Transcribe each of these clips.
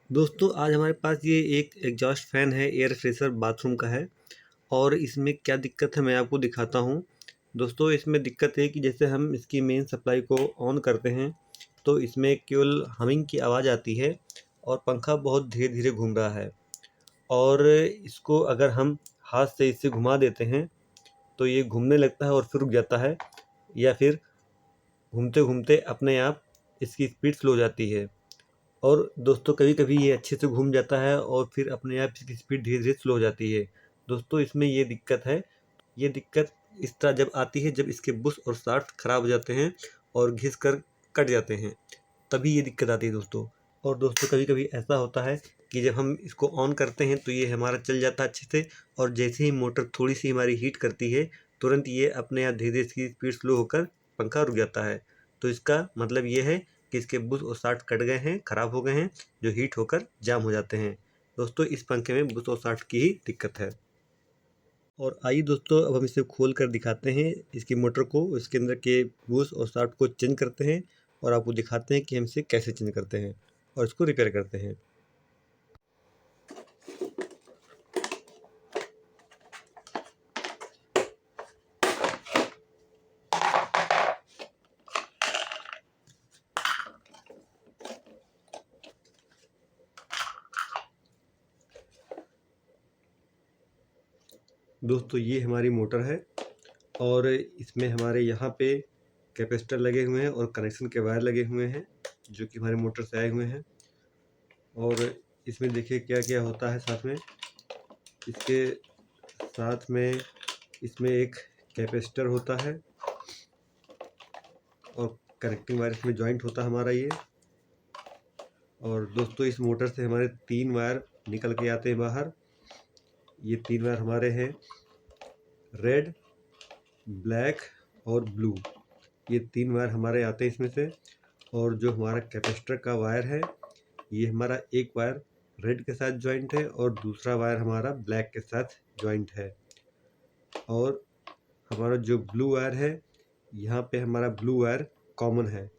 दोस्तों आज हमारे पास ये एक एग्जॉस्ट फैन है, एयर फ्रेशर बाथरूम का है। और इसमें क्या दिक्कत है मैं आपको दिखाता हूँ। दोस्तों इसमें दिक्कत है कि जैसे हम इसकी मेन सप्लाई को ऑन करते हैं तो इसमें केवल हमिंग की आवाज़ आती है और पंखा बहुत धीरे धीरे घूम रहा है। और इसको अगर हम हाथ से इसे घुमा देते हैं तो ये घूमने लगता है और फिर रुक जाता है, या फिर घूमते घूमते अपने आप इसकी स्पीड स्लो हो जाती है। और दोस्तों कभी-कभी ये अच्छे से घूम जाता है और फिर अपने आप इसकी स्पीड धीरे-धीरे स्लो हो जाती है। दोस्तों इसमें ये दिक्कत है। ये दिक्कत इस तरह जब आती है जब इसके बुश और शाफ्ट खराब हो जाते हैं और घिस कर कट जाते हैं, तभी ये दिक्कत आती है दोस्तों। और दोस्तों कभी-कभी ऐसा होता है कि जब हम इसको ऑन करते हैं तो ये हमारा चल जाता है अच्छे से, और जैसे ही मोटर थोड़ी-सी हमारी हीट करती है, तुरंत ये अपने आप धीरे-धीरे इसकी स्पीड स्लो होकर पंखा रुक जाता है। तो इसका मतलब ये है कि इसके बुश और शाफ्ट कट गए हैं, खराब हो गए हैं, जो हीट होकर जाम हो जाते हैं। दोस्तों इस पंखे में बुश और शाफ्ट की ही दिक्कत है। और आइए दोस्तों अब हम इसे खोल कर दिखाते हैं इसकी मोटर को, इसके अंदर के बुश और शाफ्ट को चेंज करते हैं और आपको दिखाते हैं कि हम इसे कैसे चेंज करते हैं और इसको रिपेयर करते हैं। दोस्तों ये हमारी मोटर है और इसमें हमारे यहाँ पे कैपेसिटर लगे हुए हैं और कनेक्शन के वायर लगे हुए हैं जो कि हमारे मोटर से आए हुए हैं। और इसमें देखिए क्या क्या होता है साथ में। इसके साथ में इसमें एक कैपेसिटर होता है और कनेक्टिंग वायर इसमें जॉइंट होता है हमारा ये। और दोस्तों इस मोटर से हमारे 3 वायर निकल के आते हैं बाहर। ये 3 वायर हमारे हैं, रेड, ब्लैक और ब्लू। ये 3 वायर हमारे आते हैं इसमें से। और जो हमारा कैपेसिटर का वायर है, ये हमारा एक वायर रेड के साथ जॉइंट है और दूसरा वायर हमारा ब्लैक के साथ जॉइंट है। और हमारा जो ब्लू वायर है, यहाँ पे हमारा ब्लू वायर कॉमन है।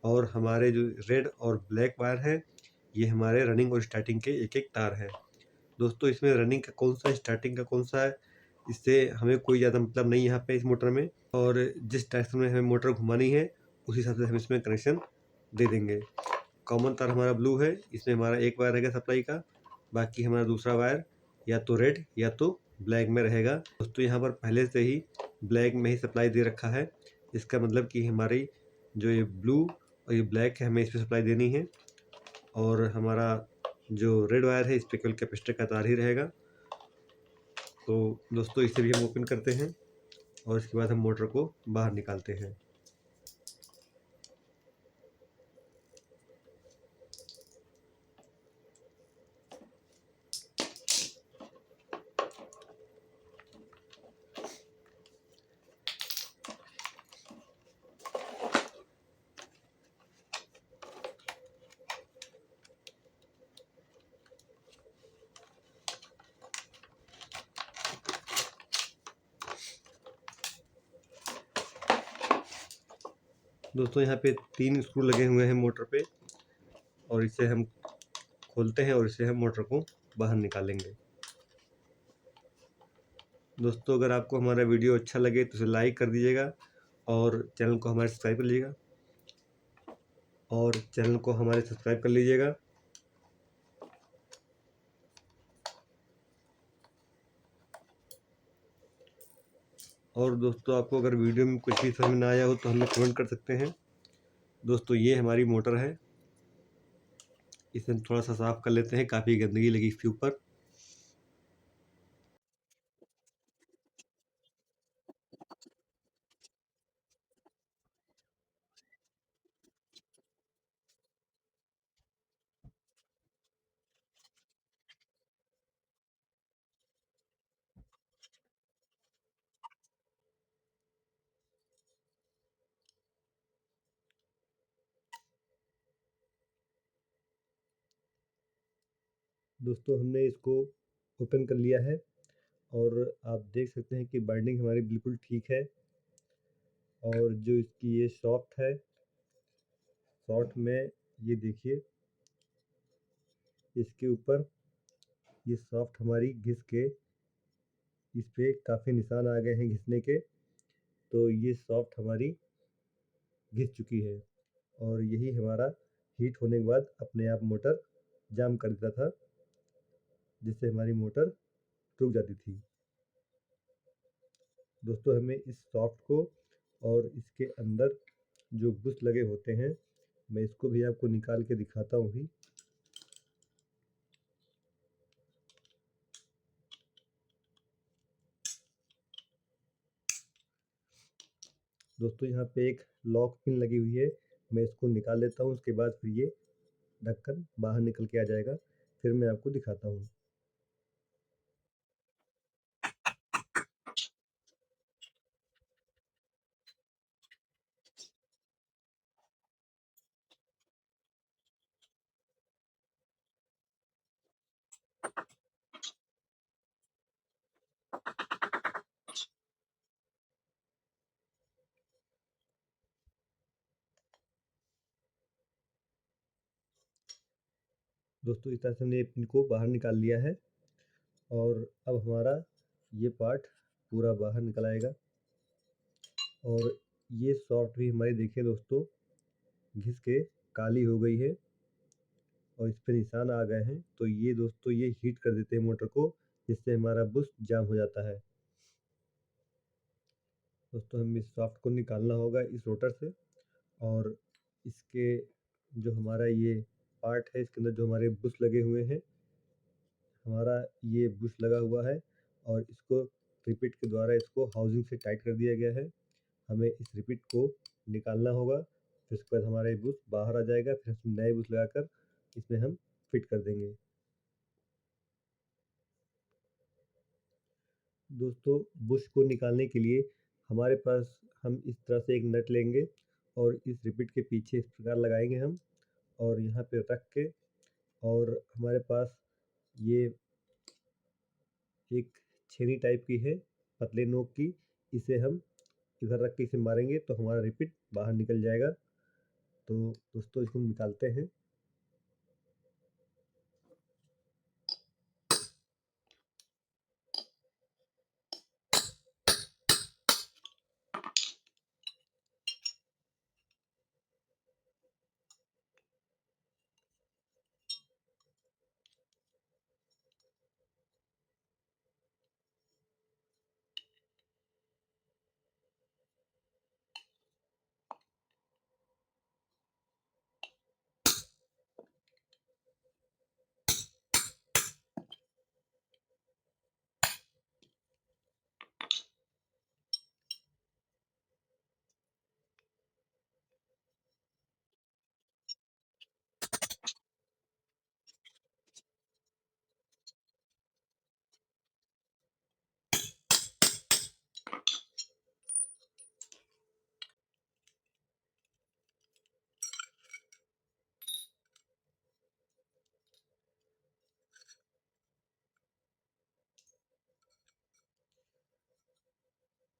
और हमारे जो रेड और ब्लैक वायर है, ये हमारे रनिंग और स्टार्टिंग के एक एक तार है। दोस्तों इसमें रनिंग का कौन सा स्टार्टिंग का कौन सा है, इससे हमें कोई ज़्यादा मतलब नहीं यहाँ पे इस मोटर में। और जिस डायरेक्शन में हमें मोटर घुमानी है उस हिसाब से हम इसमें कनेक्शन दे देंगे। कॉमन तार हमारा ब्लू है, इसमें हमारा एक वायर रहेगा सप्लाई का, बाकी हमारा दूसरा वायर या तो रेड या तो ब्लैक में रहेगा। दोस्तों यहाँ पर पहले से ही ब्लैक में ही सप्लाई दे रखा है, इसका मतलब कि हमारी जो ये ब्लू और ये ब्लैक है हमें इस पर सप्लाई देनी है। और हमारा जो रेड वायर है इस पर केवल कैपेसिटर का तार ही रहेगा। तो दोस्तों इसे भी हम ओपन करते हैं और इसके बाद हम मोटर को बाहर निकालते हैं। दोस्तों यहाँ पे 3 स्क्रू लगे हुए हैं मोटर पे और इसे हम खोलते हैं और इसे हम मोटर को बाहर निकालेंगे। दोस्तों अगर आपको हमारा वीडियो अच्छा लगे तो इसे लाइक कर दीजिएगा और चैनल को हमारे सब्सक्राइब कर लीजिएगा और दोस्तों आपको अगर वीडियो में कुछ भी समझ ना आया हो तो हमें कमेंट कर सकते हैं। दोस्तों ये हमारी मोटर है, इसे हम थोड़ा सा साफ कर लेते हैं, काफ़ी गंदगी लगी इसके ऊपर। दोस्तों हमने इसको ओपन कर लिया है और आप देख सकते हैं कि बाइंडिंग हमारी बिल्कुल ठीक है। और जो इसकी ये शॉफ्ट है, शॉफ्ट में ये देखिए इसके ऊपर ये सॉफ्ट हमारी घिस के इस पे काफ़ी निशान आ गए हैं घिसने के। तो ये सॉफ्ट हमारी घिस चुकी है और यही हमारा हीट होने के बाद अपने आप मोटर जाम कर देता था, जिससे हमारी मोटर रुक जाती थी। दोस्तों हमें इस सॉफ्ट को और इसके अंदर जो बुश लगे होते हैं, मैं इसको भी आपको निकाल के दिखाता हूँ भी। दोस्तों यहाँ पे एक लॉक पिन लगी हुई है, मैं इसको निकाल लेता हूँ। उसके बाद फिर ये ढक्कन बाहर निकल के आ जाएगा, फिर मैं आपको दिखाता हूँ। दोस्तों इस तरह से हमने पिन को बाहर निकाल लिया है और अब हमारा ये पार्ट पूरा बाहर निकल आएगा। और ये सॉफ्ट भी हमारी देखिए दोस्तों घिस के काली हो गई है और इस पे निशान आ गए हैं। तो ये दोस्तों ये हीट कर देते हैं मोटर को, जिससे हमारा बुश जाम हो जाता है। दोस्तों हमें इस सॉफ्ट को निकालना होगा इस रोटर से और इसके जो हमारा ये पार्ट है, इसके अंदर जो हमारे बुश लगे हुए हैं, हमारा ये बुश लगा हुआ है और इसको रिपीट के द्वारा इसको हाउसिंग से टाइट कर दिया गया है। हमें इस रिपीट को निकालना होगा, फिर उसके बाद हमारा ये बुश बाहर आ जाएगा, फिर हम नए बुश लगाकर इसमें हम फिट कर देंगे। दोस्तों बुश को निकालने के लिए हमारे पास हम इस तरह से एक नट लेंगे और इस रिपीट के पीछे इस प्रकार लगाएंगे हम, और यहाँ पे रख के, और हमारे पास ये एक छेनी टाइप की है पतले नोक की, इसे हम इधर रख के इसे मारेंगे तो हमारा रिपीट बाहर निकल जाएगा। तो दोस्तों इसको हम निकालते हैं।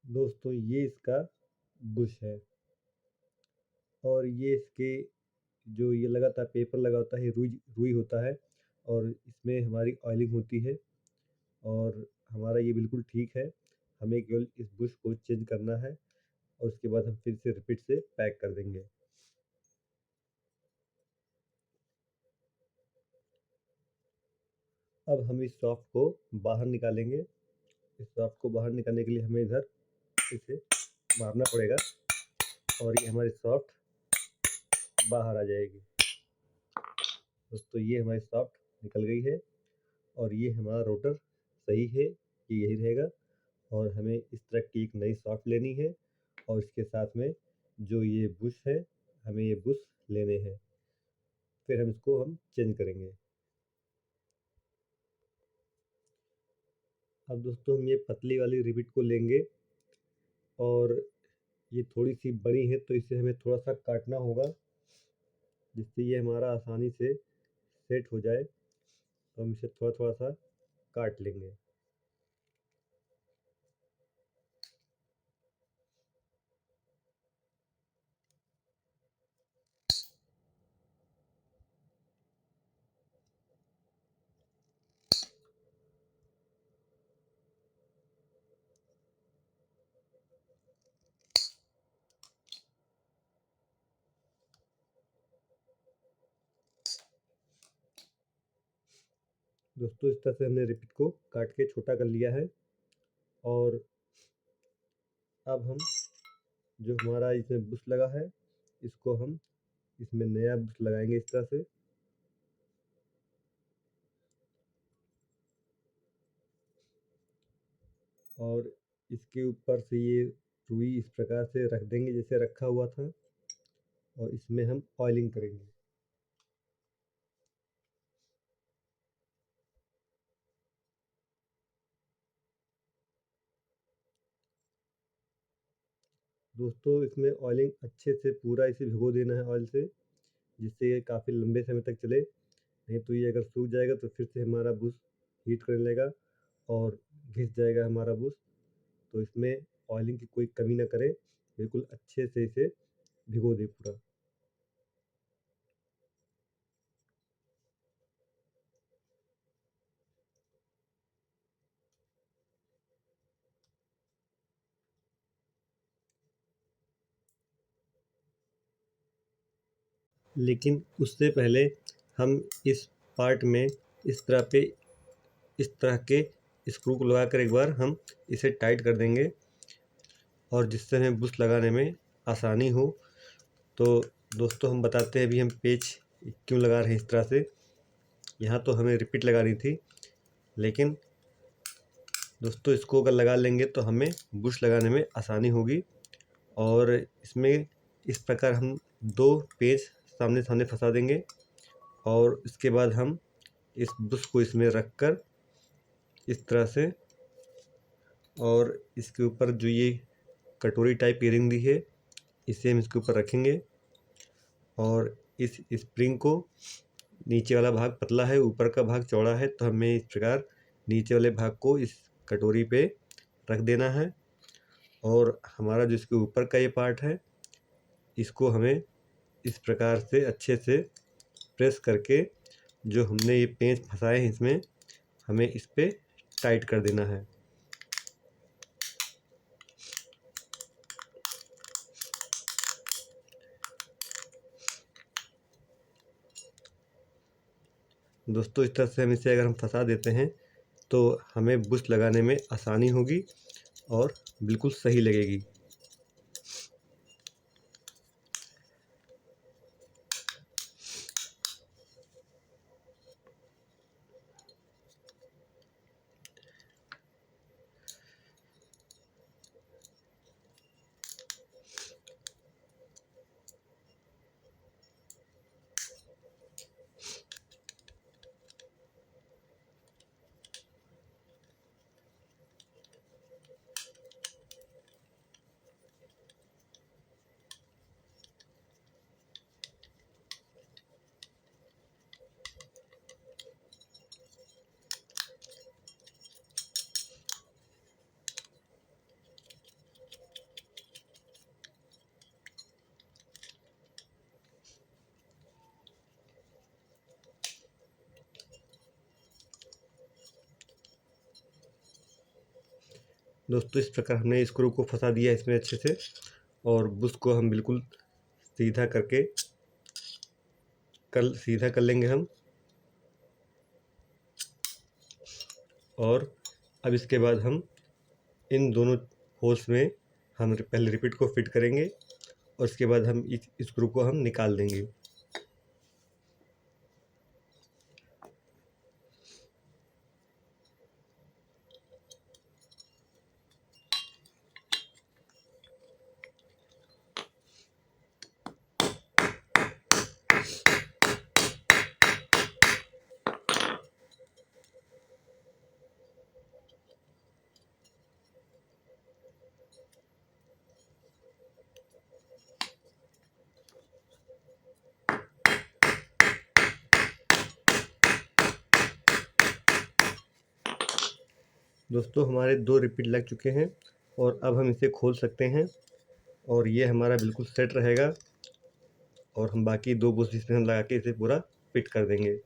दोस्तों ये इसका बुश है और ये इसके जो ये लगा था पेपर लगा होता है, रुई रुई होता है और इसमें हमारी ऑयलिंग होती है और हमारा ये बिल्कुल ठीक है। हमें केवल इस बुश को चेंज करना है और उसके बाद हम फिर से रिपीट से पैक कर देंगे। अब हम इस सॉफ्ट को बाहर निकालेंगे। इस सॉफ्ट को बाहर निकालने के लिए हमें इधर इसे मारना पड़ेगा और ये हमारी सॉफ्ट बाहर आ जाएगी। दोस्तों ये हमारी सॉफ्ट निकल गई है और ये हमारा रोटर सही है, ये यही रहेगा। और हमें इस तरह की एक नई सॉफ्ट लेनी है और इसके साथ में जो ये बुश है, हमें ये बुश लेने हैं, फिर हम इसको हम चेंज करेंगे। अब दोस्तों हम ये पतली वाली रिबिट को लेंगे और ये थोड़ी सी बड़ी है तो इसे हमें थोड़ा सा काटना होगा, जिससे ये हमारा आसानी से सेट हो जाए। तो हम इसे थोड़ा थोड़ा सा काट लेंगे। दोस्तों इस तरह से हमने रिपीट को काट के छोटा कर लिया है। और अब हम जो हमारा इसमें बुश लगा है, इसको हम इसमें नया बुश लगाएंगे इस तरह से। और इसके ऊपर से ये रुई इस प्रकार से रख देंगे जैसे रखा हुआ था, और इसमें हम ऑयलिंग करेंगे। दोस्तों इसमें ऑयलिंग अच्छे से पूरा इसे भिगो देना है ऑयल से, जिससे ये काफ़ी लंबे समय तक चले। नहीं तो ये अगर सूख जाएगा तो फिर से हमारा बुश हीट करने लगेगा और घिस जाएगा हमारा बुश। तो इसमें ऑयलिंग की कोई कमी ना करें, बिल्कुल अच्छे से इसे भिगो दें पूरा। लेकिन उससे पहले हम इस पार्ट में इस तरह के स्क्रू को लगाकर एक बार हम इसे टाइट कर देंगे, और जिससे हमें बुश लगाने में आसानी हो। तो दोस्तों हम बताते हैं अभी हम पेच क्यों लगा रहे हैं इस तरह से। यहाँ तो हमें रिपीट लगानी थी, लेकिन दोस्तों इसको अगर लगा लेंगे तो हमें बुश लगाने में आसानी होगी। और इसमें इस प्रकार हम दो पेच सामने सामने फंसा देंगे, और इसके बाद हम इस बुश को इसमें रख कर इस तरह से, और इसके ऊपर जो ये कटोरी टाइप इयरिंग दी है, इसे हम इसके ऊपर रखेंगे। और इस स्प्रिंग को, नीचे वाला भाग पतला है, ऊपर का भाग चौड़ा है, तो हमें इस प्रकार नीचे वाले भाग को इस कटोरी पे रख देना है। और हमारा जो इसके ऊपर का ये पार्ट है, इसको हमें इस प्रकार से अच्छे से प्रेस करके, जो हमने ये पेंच फंसाए हैं इसमें, हमें इस पे टाइट कर देना है। दोस्तों इस तरह से हम इसे अगर हम फंसा देते हैं तो हमें बुश लगाने में आसानी होगी और बिल्कुल सही लगेगी। दोस्तों इस प्रकार हमने स्क्रू को फंसा दिया इसमें अच्छे से, और बुश को हम बिल्कुल सीधा करके सीधा कर लेंगे हम। और अब इसके बाद हम इन दोनों होल्स में हम पहले रिपीट को फिट करेंगे, और इसके बाद हम इस स्क्रू को हम निकाल देंगे। दोस्तों हमारे दो रिपीट लग चुके हैं, और अब हम इसे खोल सकते हैं, और ये हमारा बिल्कुल सेट रहेगा। और हम बाकी दो बुश इसमें हम लगा के इसे पूरा फिट कर देंगे।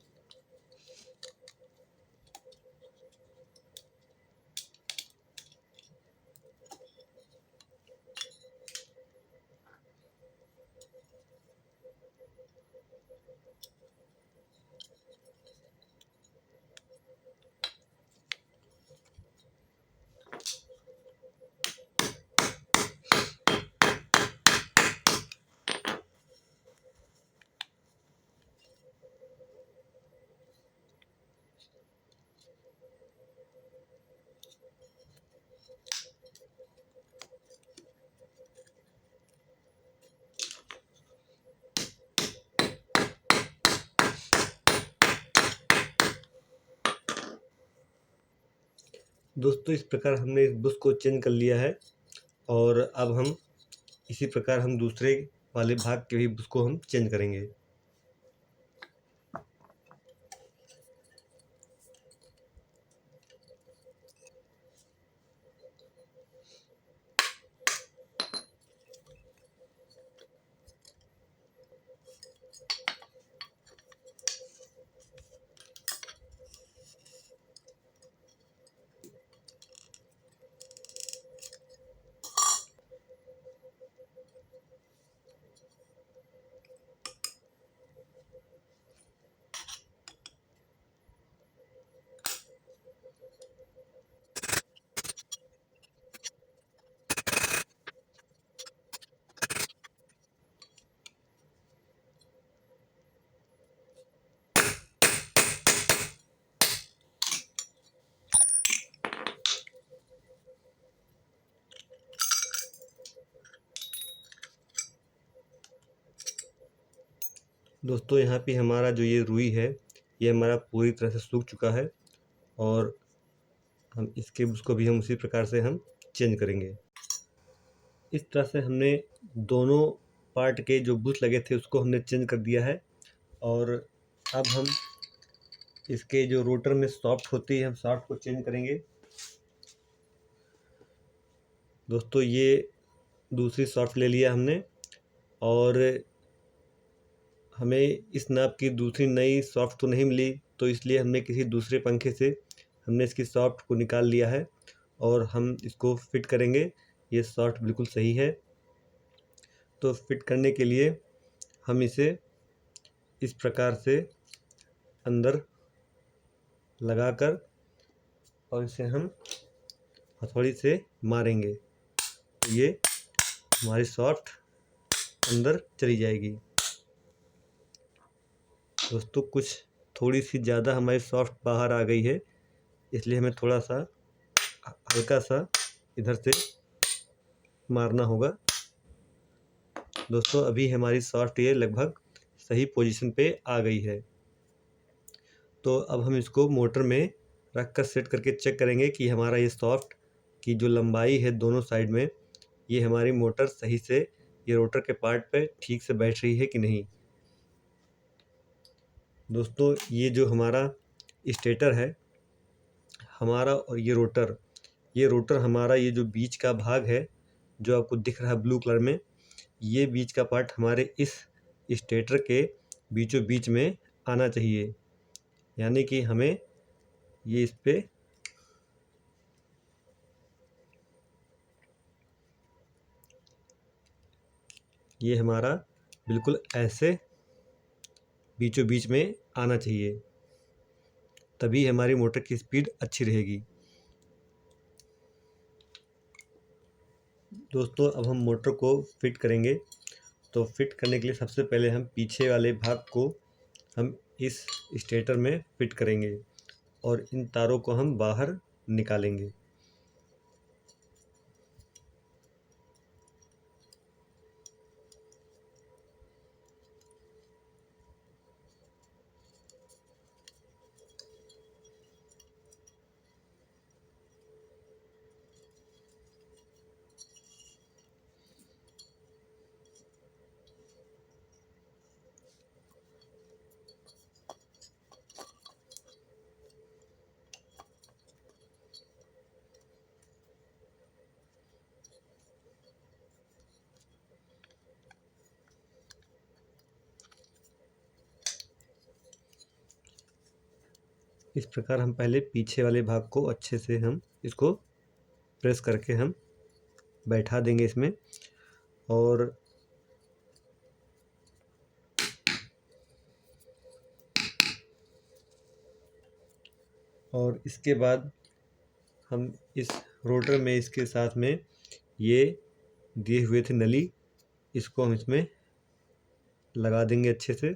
दोस्तों इस प्रकार हमने इस बुश को चेंज कर लिया है और अब हम इसी प्रकार हम दूसरे वाले भाग के भी बुश को हम चेंज करेंगे। दोस्तों यहाँ पे हमारा जो ये रुई है ये हमारा पूरी तरह से सूख चुका है और हम इसके उसको भी हम उसी प्रकार से हम चेंज करेंगे। इस तरह से हमने दोनों पार्ट के जो बुश लगे थे उसको हमने चेंज कर दिया है और अब हम इसके जो रोटर में सॉफ्ट होती है हम सॉफ्ट को चेंज करेंगे। दोस्तों ये दूसरी सॉफ्ट ले लिया हमने और हमें इस नाप की दूसरी नई सॉफ्ट तो नहीं मिली, तो इसलिए हमने किसी दूसरे पंखे से हमने इसकी सॉफ्ट को निकाल लिया है और हम इसको फिट करेंगे। ये सॉफ्ट बिल्कुल सही है। तो फिट करने के लिए हम इसे इस प्रकार से अंदर लगाकर और इसे हम हथौड़ी से मारेंगे तो ये हमारी सॉफ्ट अंदर चली जाएगी। दोस्तों कुछ थोड़ी सी ज़्यादा हमारी सॉफ्ट बाहर आ गई है, इसलिए हमें थोड़ा सा हल्का सा इधर से मारना होगा। दोस्तों अभी हमारी सॉफ्ट ये लगभग सही पोजीशन पे आ गई है। तो अब हम इसको मोटर में रख कर सेट करके चेक करेंगे कि हमारा ये सॉफ्ट की जो लंबाई है दोनों साइड में ये हमारी मोटर सही से ये रोटर के पार्ट पे ठीक से बैठ रही है कि नहीं। दोस्तों ये जो हमारा स्टेटर है हमारा और ये रोटर हमारा ये जो बीच का भाग है जो आपको दिख रहा है ब्लू कलर में, ये बीच का पार्ट हमारे इस स्टेटर के बीचों बीच में आना चाहिए, यानी कि हमें ये इस पे ये हमारा बिल्कुल ऐसे बीचों बीच में आना चाहिए, तभी हमारी मोटर की स्पीड अच्छी रहेगी। दोस्तों अब हम मोटर को फिट करेंगे। तो फिट करने के लिए सबसे पहले हम पीछे वाले भाग को हम इस स्टेटर में फिट करेंगे और इन तारों को हम बाहर निकालेंगे। इस प्रकार हम पहले पीछे वाले भाग को अच्छे से हम इसको प्रेस करके हम बैठा देंगे इसमें और और इसके बाद हम इस रोटर में इसके साथ में ये दिए हुए थे नली, इसको हम इसमें लगा देंगे अच्छे से।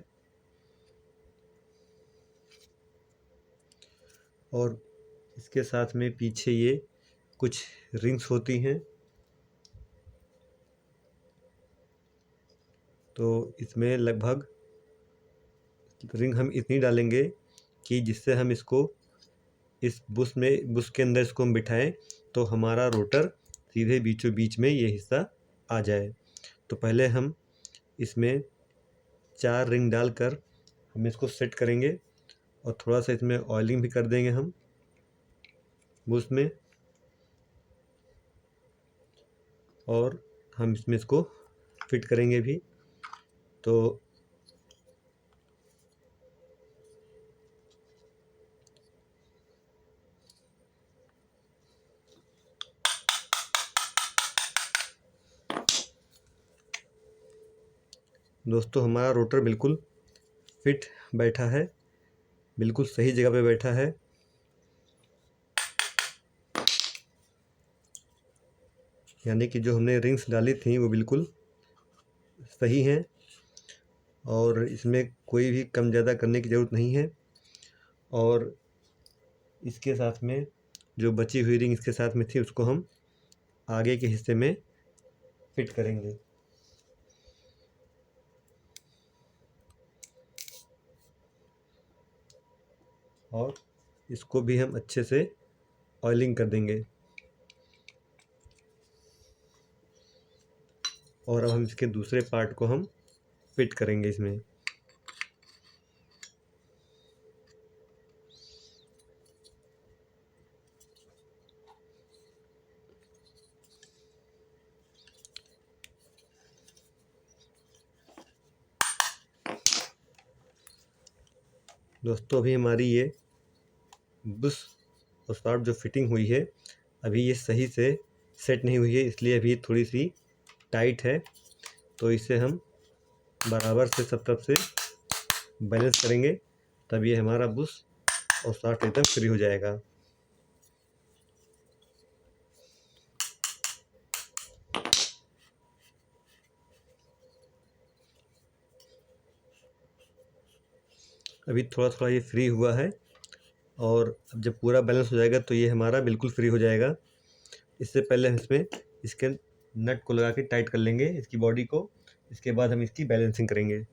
और इसके साथ में पीछे ये कुछ रिंग्स होती हैं, तो इसमें लगभग रिंग हम इतनी डालेंगे कि जिससे हम इसको इस बुश के अंदर इसको हम बिठाएं तो हमारा रोटर सीधे बीचों बीच में ये हिस्सा आ जाए। तो पहले हम इसमें 4 रिंग डालकर हम इसको सेट करेंगे और थोड़ा सा इसमें ऑयलिंग भी कर देंगे हम बुश में, और हम इसमें इसको फिट करेंगे भी। तो दोस्तों हमारा रोटर बिल्कुल फिट बैठा है, बिल्कुल सही जगह पे बैठा है। यानी कि जो हमने रिंग्स डाली थी वो बिल्कुल सही हैं और इसमें कोई भी कम ज़्यादा करने की ज़रूरत नहीं है। और इसके साथ में जो बची हुई रिंग इसके साथ में थी उसको हम आगे के हिस्से में फिट करेंगे। और इसको भी हम अच्छे से ऑयलिंग कर देंगे। और अब हम इसके दूसरे पार्ट को हम फिट करेंगे इसमें। दोस्तों अभी हमारी ये बुश और शाफ्ट जो फिटिंग हुई है अभी ये सही से सेट नहीं हुई है, इसलिए अभी थोड़ी सी टाइट है। तो इसे हम बराबर से सब तरफ से बैलेंस करेंगे, तब ये हमारा बुश और शाफ्ट एकदम फ्री हो जाएगा। अभी थोड़ा थोड़ा ये फ्री हुआ है और अब जब पूरा बैलेंस हो जाएगा तो ये हमारा बिल्कुल फ्री हो जाएगा। इससे पहले हम इसमें इसके नट को लगा के टाइट कर लेंगे इसकी बॉडी को, इसके बाद हम इसकी बैलेंसिंग करेंगे।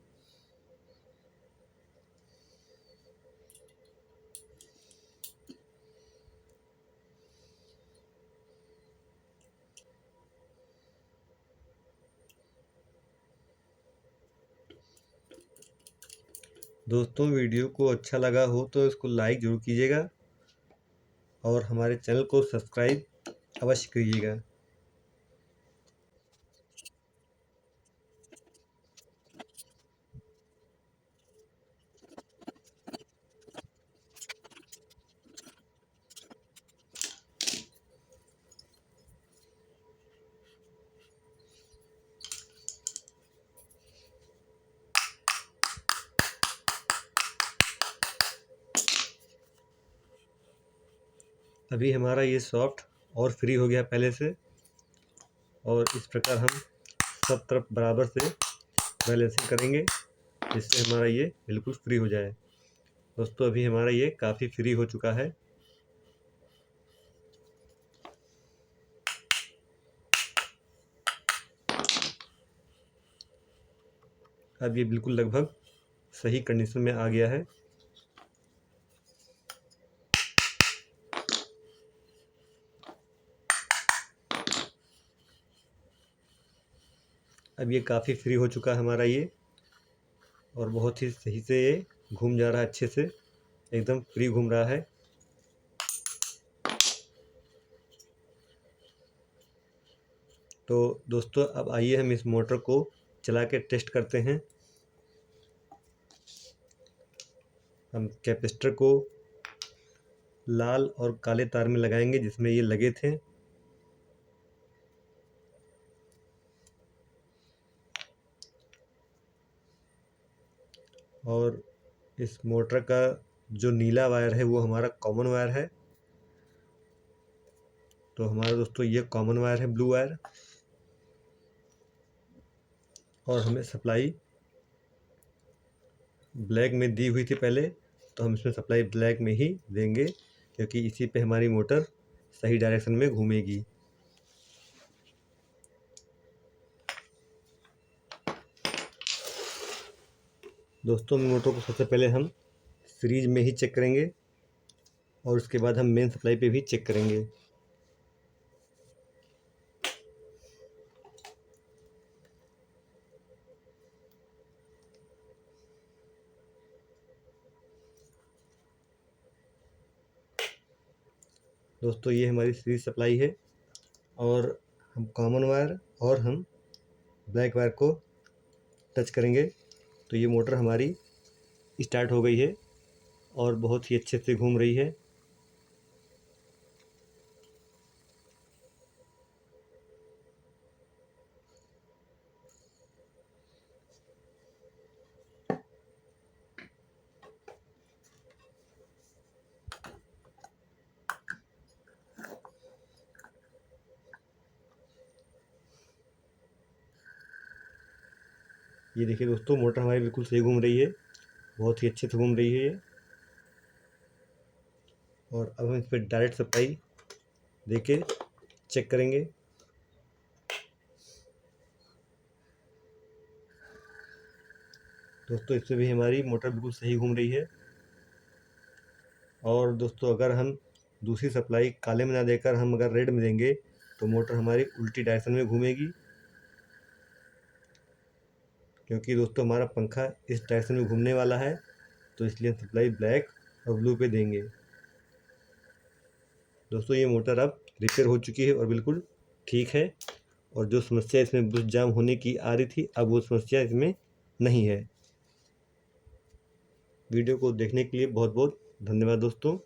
दोस्तों वीडियो को अच्छा लगा हो तो इसको लाइक ज़रूर कीजिएगा और हमारे चैनल को सब्सक्राइब अवश्य कीजिएगा। अभी हमारा ये सॉफ्ट और फ्री हो गया पहले से, और इस प्रकार हम सब तरफ बराबर से बैलेंसिंग करेंगे जिससे हमारा ये बिल्कुल फ्री हो जाए। दोस्तों अभी हमारा ये काफ़ी फ्री हो चुका है। अब ये बिल्कुल लगभग सही कंडीशन में आ गया है। अब ये काफ़ी फ्री हो चुका है हमारा ये, और बहुत ही सही से ये घूम जा रहा है, अच्छे से एकदम फ्री घूम रहा है। तो दोस्तों अब आइए हम इस मोटर को चला के टेस्ट करते हैं। हम कैपेसिटर को लाल और काले तार में लगाएंगे जिसमें ये लगे थे। और इस मोटर का जो नीला वायर है वो हमारा कॉमन वायर है। तो हमारा दोस्तों ये कॉमन वायर है, ब्लू वायर। और हमें सप्लाई ब्लैक में दी हुई थी पहले, तो हम इसमें सप्लाई ब्लैक में ही देंगे, क्योंकि इसी पे हमारी मोटर सही डायरेक्शन में घूमेगी। दोस्तों मोटर को सबसे पहले हम सीरीज में ही चेक करेंगे और उसके बाद हम मेन सप्लाई पे भी चेक करेंगे। दोस्तों ये हमारी सीरीज सप्लाई है और हम कॉमन वायर और हम ब्लैक वायर को टच करेंगे तो ये मोटर हमारी स्टार्ट हो गई है और बहुत ही अच्छे से घूम रही है। ये देखिए दोस्तों, मोटर हमारी बिल्कुल सही घूम रही है, बहुत ही अच्छे से घूम रही है ये। और अब हम इस पर डायरेक्ट सप्लाई देके चेक करेंगे। दोस्तों इससे भी हमारी मोटर बिल्कुल सही घूम रही है। और दोस्तों अगर हम दूसरी सप्लाई काले में ना देकर हम अगर रेड में देंगे तो मोटर हमारी उल्टी डायरेक्शन में घूमेगी, क्योंकि दोस्तों हमारा पंखा इस डायरेक्शन में घूमने वाला है, तो इसलिए हम सप्लाई ब्लैक और ब्लू पे देंगे। दोस्तों ये मोटर अब रिपेयर हो चुकी है और बिल्कुल ठीक है, और जो समस्या इसमें बुश जाम होने की आ रही थी अब वो समस्या इसमें नहीं है। वीडियो को देखने के लिए बहुत बहुत धन्यवाद दोस्तों।